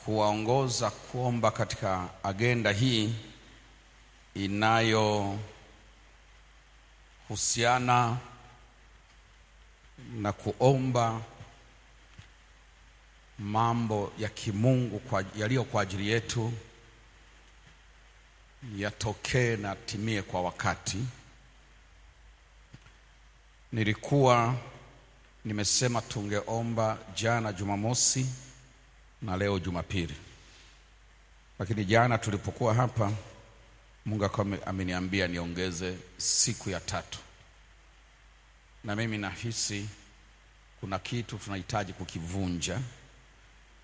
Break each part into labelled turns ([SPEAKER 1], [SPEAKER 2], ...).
[SPEAKER 1] kuwaongoza kuomba katika agenda hii inayohusiana na kuomba mambo ya kimungu yaliyo kwa ajili yetu yatokee na timie kwa wakati. Nilikuwa nimesema tungeomba jana Jumamosi na leo Jumapili, lakini jana tulipokuwa hapa Mungu ameniambia niongeze siku ya tatu, na mimi nahisi kuna kitu tunahitaji kukivunja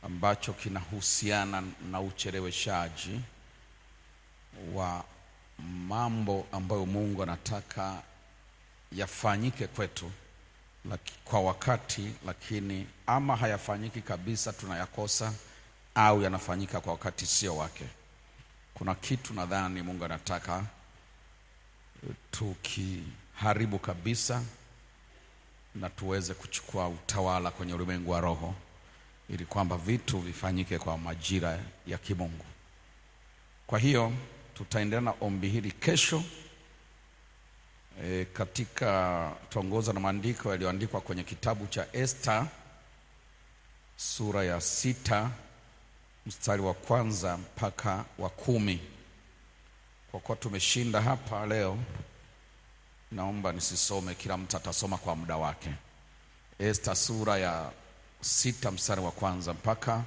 [SPEAKER 1] ambacho kinahusiana na ucheleweshaji wa mambo ambayo Mungu anataka yafanyike kwetu kwa wakati, lakini ama hayafanyiki kabisa, tunayakosa, au yanafanyika kwa wakati sio wake. Kuna kitu nadhani Mungu anataka tukiharibu kabisa na tuweze kuchukua utawala kwenye ulimwengu wa roho, ili kwamba vitu vifanyike kwa majira ya kimungu. Kwa hiyo tutaendelea na ombi hili kesho. Katika tuongoza na maandiko yaliyoandikwa kwenye kitabu cha Esta sura ya 6 mstari wa 1 mpaka wa 10. Kwa kuwa tumeshinda hapa leo, naomba nisisome, kila mtu atasoma kwa muda wake. Esta sura ya 6 mstari wa 1 mpaka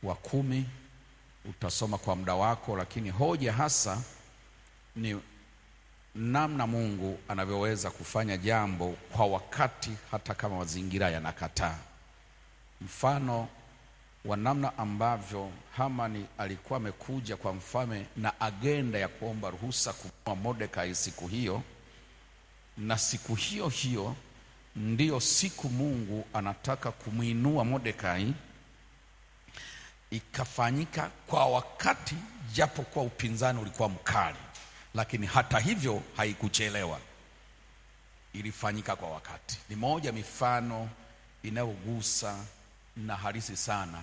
[SPEAKER 1] wa 10 utasoma kwa muda wako, lakini hoja hasa ni namna Mungu anavyoweza kufanya jambo kwa wakati hata kama mazingira yanakataa. Mfano wa namna ambavyo Hamani alikuwa amekuja kwa mfalme na agenda ya kuomba ruhusa kumua Mordekai siku hiyo, na siku hiyo hiyo ndiyo siku Mungu anataka kumuinua Mordekai, ikafanyika kwa wakati, japo kwa upinzani ulikuwa mkali, lakini hata hivyo haikuchelewa, ilifanyika kwa wakati. Ni moja mifano inayogusa na halisi sana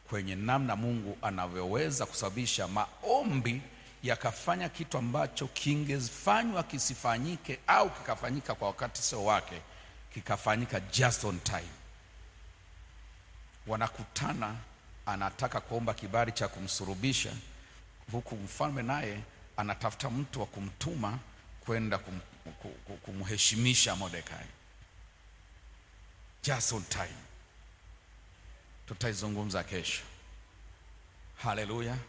[SPEAKER 1] kwenye namna Mungu anavyoweza kusababisha maombi yakafanya kitu ambacho kingefanywa kisifanyike, au kikafanyika kwa wakati sio wake, kikafanyika just on time. Wanakutana, anataka kuomba kibali cha kumsurubisha, huku mfalme naye anatafuta mtu wa kumtuma kwenda kumheshimisha Mordekai. Just on time. Tutaizungumza kesho. Haleluya.